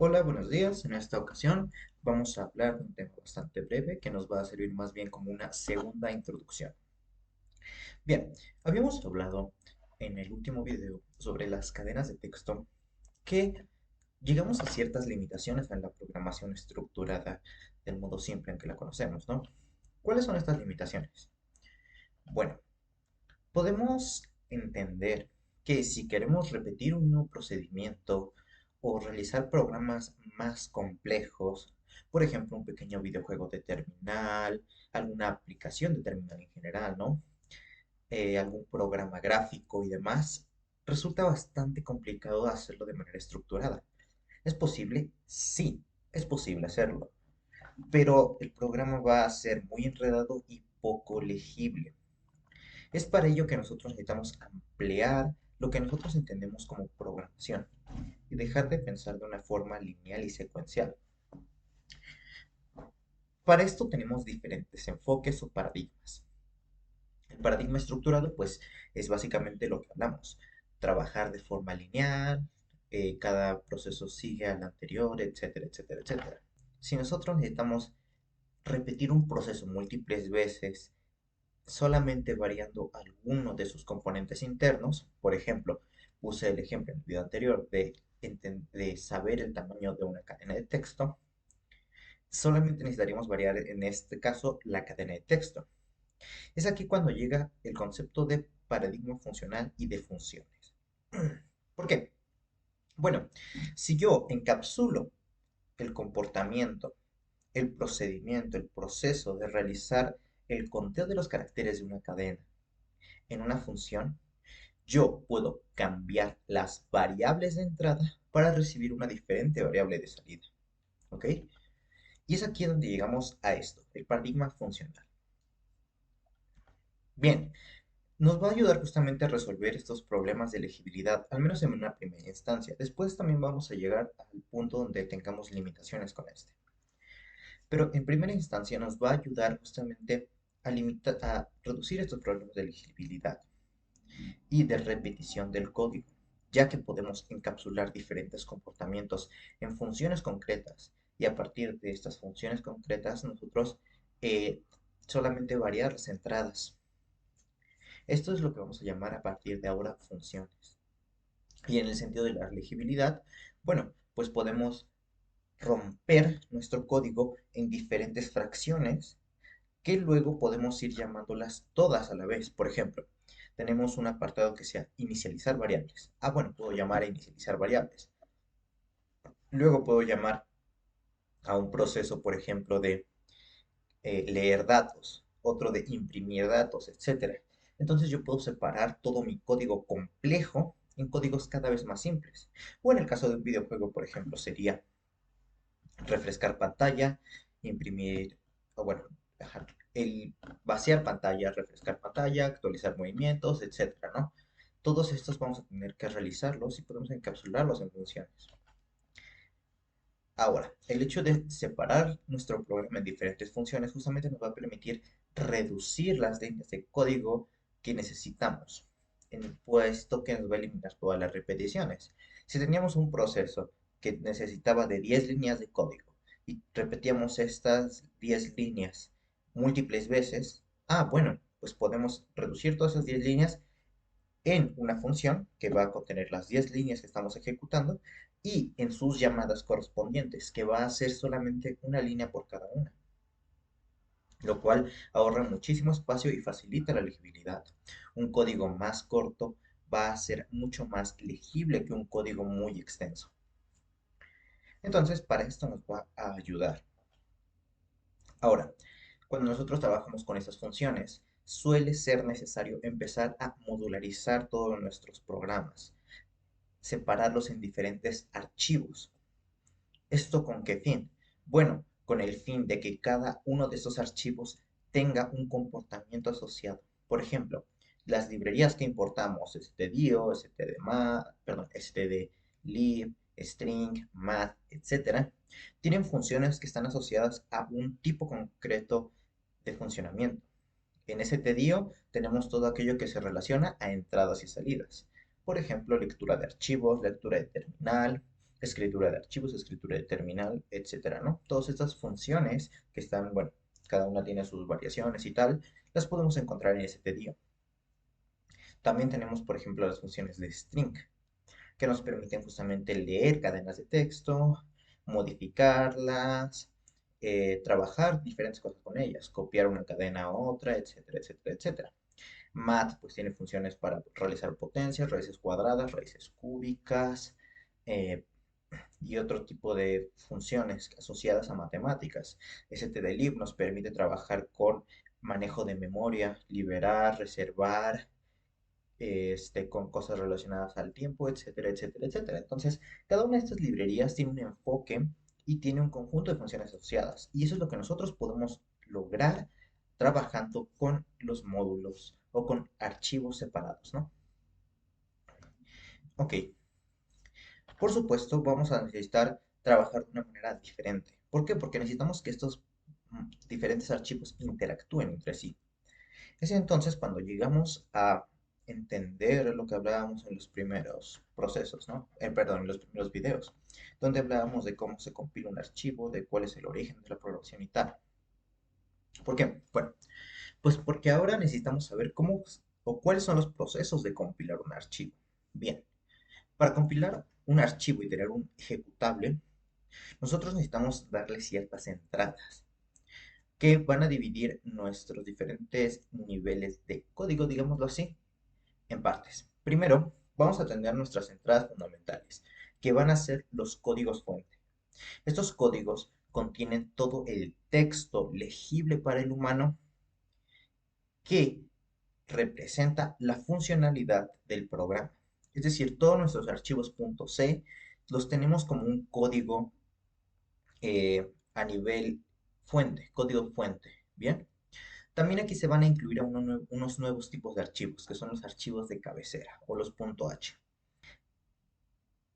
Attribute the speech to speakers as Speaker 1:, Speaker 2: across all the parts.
Speaker 1: Hola, buenos días. En esta ocasión vamos a hablar de un tema bastante breve que nos va a servir más bien como una segunda introducción. Bien, habíamos hablado en el último video sobre las cadenas de texto que llegamos a ciertas limitaciones en la programación estructurada del modo simple en que la conocemos, ¿no? ¿Cuáles son estas limitaciones? Bueno, podemos entender que si queremos repetir un mismo procedimiento o realizar programas más complejos, por ejemplo, un pequeño videojuego de terminal, alguna aplicación de terminal en general, ¿no? Algún programa gráfico y demás, resulta bastante complicado hacerlo de manera estructurada. ¿Es posible? Sí, es posible hacerlo, pero el programa va a ser muy enredado y poco legible. Es para ello que nosotros necesitamos ampliar lo que nosotros entendemos como programación y dejar de pensar de una forma lineal y secuencial. Para esto tenemos diferentes enfoques o paradigmas. El paradigma estructurado, pues, es básicamente lo que hablamos. Trabajar de forma lineal, cada proceso sigue al anterior, etcétera, etcétera, etcétera. Si nosotros necesitamos repetir un proceso múltiples veces solamente variando alguno de sus componentes internos. Por ejemplo, puse el ejemplo en el video anterior de saber el tamaño de una cadena de texto. Solamente necesitaríamos variar en este caso la cadena de texto. Es aquí cuando llega el concepto de paradigma funcional y de funciones. ¿Por qué? Bueno, si yo encapsulo el comportamiento, el procedimiento, el proceso de realizar el conteo de los caracteres de una cadena en una función, yo puedo cambiar las variables de entrada para recibir una diferente variable de salida. ¿Ok? Y es aquí donde llegamos a esto, el paradigma funcional. Bien, nos va a ayudar justamente a resolver estos problemas de legibilidad, al menos en una primera instancia. Después también vamos a llegar al punto donde tengamos limitaciones con este. Pero en primera instancia nos va a ayudar justamente a reducir estos problemas de legibilidad y de repetición del código, ya que podemos encapsular diferentes comportamientos en funciones concretas y a partir de estas funciones concretas nosotros eh, solamente variar las entradas. Esto es lo que vamos a llamar a partir de ahora funciones. Y en el sentido de la legibilidad, bueno, pues podemos romper nuestro código en diferentes fracciones que luego podemos ir llamándolas todas a la vez. Por ejemplo, tenemos un apartado que sea inicializar variables. Ah, bueno, puedo llamar a inicializar variables. Luego puedo llamar a un proceso, por ejemplo, de leer datos, otro de imprimir datos, etcétera. Entonces yo puedo separar todo mi código complejo en códigos cada vez más simples. O en el caso de un videojuego, por ejemplo, sería refrescar pantalla, imprimir, o bueno, el vaciar pantalla, refrescar pantalla, actualizar movimientos, etcétera, ¿no? Todos estos vamos a tener que realizarlos y podemos encapsularlos en funciones. Ahora, el hecho de separar nuestro programa en diferentes funciones justamente nos va a permitir reducir las líneas de código que necesitamos, puesto que nos va a eliminar todas las repeticiones. Si teníamos un proceso que necesitaba de 10 líneas de código y repetíamos estas 10 líneas múltiples veces, bueno, pues podemos reducir todas esas 10 líneas en una función que va a contener las 10 líneas que estamos ejecutando y en sus llamadas correspondientes, que va a ser solamente una línea por cada una, lo cual ahorra muchísimo espacio y facilita la legibilidad. Un código más corto va a ser mucho más legible que un código muy extenso. Entonces, para esto nos va a ayudar. Ahora, cuando nosotros trabajamos con estas funciones, suele ser necesario empezar a modularizar todos nuestros programas, separarlos en diferentes archivos. ¿Esto con qué fin? Bueno, con el fin de que cada uno de estos archivos tenga un comportamiento asociado. Por ejemplo, las librerías que importamos, stdio, stdlib, string, math, etcétera, tienen funciones que están asociadas a un tipo concreto de funcionamiento. En stdio tenemos todo aquello que se relaciona a entradas y salidas. Por ejemplo, lectura de archivos, lectura de terminal, escritura de archivos, escritura de terminal, etcétera, ¿no? Todas estas funciones que están, bueno, cada una tiene sus variaciones y tal, las podemos encontrar en stdio. También tenemos, por ejemplo, las funciones de string, que nos permiten justamente leer cadenas de texto, modificarlas, trabajar diferentes cosas con ellas, copiar una cadena a otra, etcétera, etcétera, etcétera. Mat pues tiene funciones para realizar potencias, raíces cuadradas, raíces cúbicas eh, y otro tipo de funciones asociadas a matemáticas. stdlib nos permite trabajar con manejo de memoria, liberar, reservar, con cosas relacionadas al tiempo, etcétera, etcétera, etcétera. Entonces, cada una de estas librerías tiene un enfoque y tiene un conjunto de funciones asociadas. Y eso es lo que nosotros podemos lograr trabajando con los módulos o con archivos separados, ¿no? Ok, por supuesto, vamos a necesitar trabajar de una manera diferente. ¿Por qué? Porque necesitamos que estos diferentes archivos interactúen entre sí. Es entonces cuando llegamos a entender lo que hablábamos en los primeros procesos, ¿no? Perdón, en los primeros videos, donde hablábamos de cómo se compila un archivo, de cuál es el origen de la programación y tal. ¿Por qué? Bueno, pues porque ahora necesitamos saber cómo o cuáles son los procesos de compilar un archivo. Bien, para compilar un archivo y tener un ejecutable, nosotros necesitamos darle ciertas entradas que van a dividir nuestros diferentes niveles de código, digámoslo así, en partes. Primero, vamos a atender nuestras entradas fundamentales, que van a ser los códigos fuente. Estos códigos contienen todo el texto legible para el humano que representa la funcionalidad del programa. Es decir, todos nuestros archivos .c los tenemos como un código a nivel fuente, código fuente. Bien. También aquí se van a incluir a unos nuevos tipos de archivos, que son los archivos de cabecera o los .h.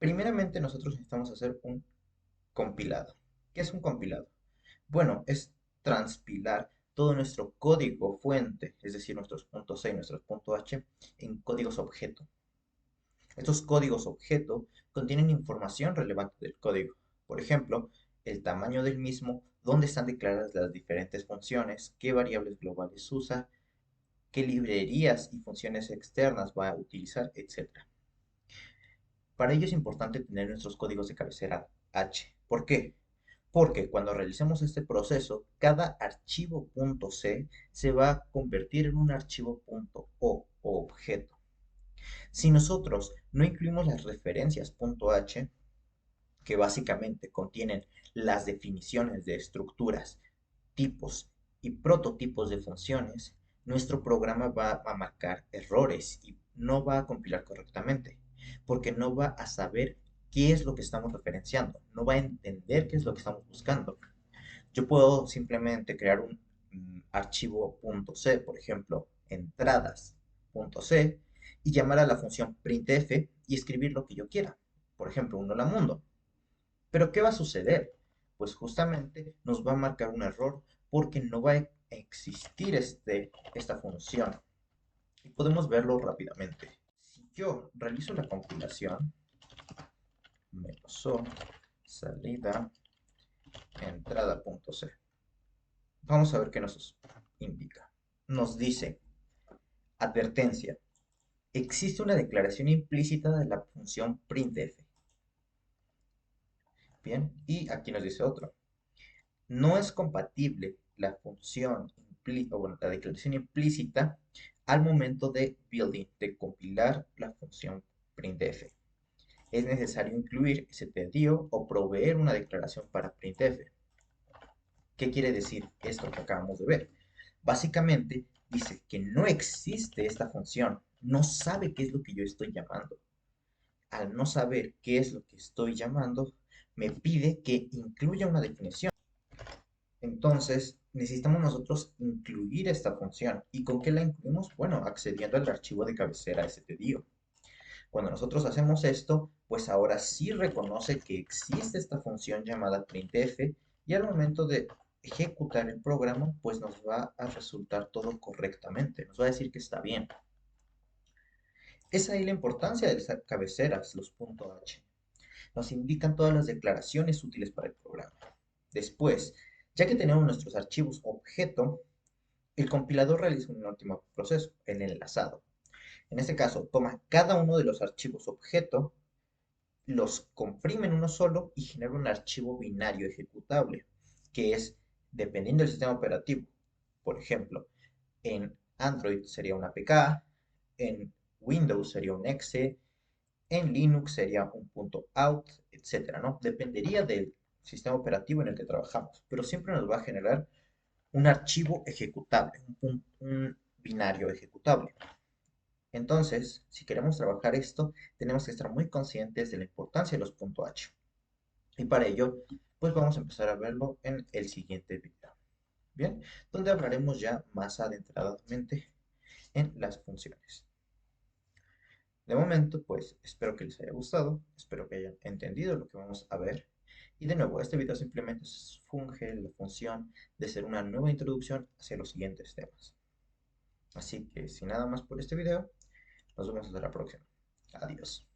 Speaker 1: Primeramente nosotros necesitamos hacer un compilado. ¿Qué es un compilado? Bueno, es transpilar todo nuestro código fuente, es decir, nuestros .c y nuestros .h, en códigos objeto. Estos códigos objeto contienen información relevante del código. Por ejemplo, el tamaño del mismo, dónde están declaradas las diferentes funciones, qué variables globales usa, qué librerías y funciones externas va a utilizar, etc. Para ello es importante tener nuestros códigos de cabecera H. ¿Por qué? Porque cuando realicemos este proceso, cada archivo .c se va a convertir en un archivo .o o objeto. Si nosotros no incluimos las referencias .h, que básicamente contienen las definiciones de estructuras, tipos y prototipos de funciones, nuestro programa va a marcar errores y no va a compilar correctamente, porque no va a saber qué es lo que estamos referenciando, no va a entender qué es lo que estamos buscando. Yo puedo simplemente crear un archivo .c, por ejemplo, entradas.c, y llamar a la función printf y escribir lo que yo quiera. Por ejemplo, un hola mundo. Pero ¿qué va a suceder? Pues justamente nos va a marcar un error porque no va a existir esta función. Y podemos verlo rápidamente. Si yo realizo la compilación, me pasó salida entrada.c. Vamos a ver qué nos indica. Nos dice, advertencia, existe una declaración implícita de la función printf. Bien, y aquí nos dice otro. No es compatible la función o bueno, la declaración implícita al momento de building, de compilar la función printf. Es necesario incluir stdio o proveer una declaración para printf. ¿Qué quiere decir esto que acabamos de ver? Básicamente dice que no existe esta función, no sabe qué es lo que yo estoy llamando. Al no saber qué es lo que estoy llamando, me pide que incluya una definición. Entonces, necesitamos nosotros incluir esta función. ¿Y con qué la incluimos? Bueno, accediendo al archivo de cabecera stdio. Cuando nosotros hacemos esto, pues ahora sí reconoce que existe esta función llamada printf y al momento de ejecutar el programa, pues nos va a resultar todo correctamente. Nos va a decir que está bien. Es ahí la importancia de las cabeceras, los .h. nos indican todas las declaraciones útiles para el programa. Después, ya que tenemos nuestros archivos objeto, el compilador realiza un último proceso, el enlazado. En este caso, toma cada uno de los archivos objeto, los comprime en uno solo y genera un archivo binario ejecutable, que es dependiendo del sistema operativo. Por ejemplo, en Android sería un APK, en Windows sería un exe, en Linux sería un .out, etcétera, ¿no? Dependería del sistema operativo en el que trabajamos, pero siempre nos va a generar un archivo ejecutable, un binario ejecutable. Entonces, si queremos trabajar esto, tenemos que estar muy conscientes de la importancia de los .h. Y para ello, pues vamos a empezar a verlo en el siguiente video. Bien, donde hablaremos ya más adentradamente en las funciones. De momento, pues espero que les haya gustado, espero que hayan entendido lo que vamos a ver. Y de nuevo, este video simplemente funge la función de ser una nueva introducción hacia los siguientes temas. Así que sin nada más por este video, nos vemos hasta la próxima. Adiós.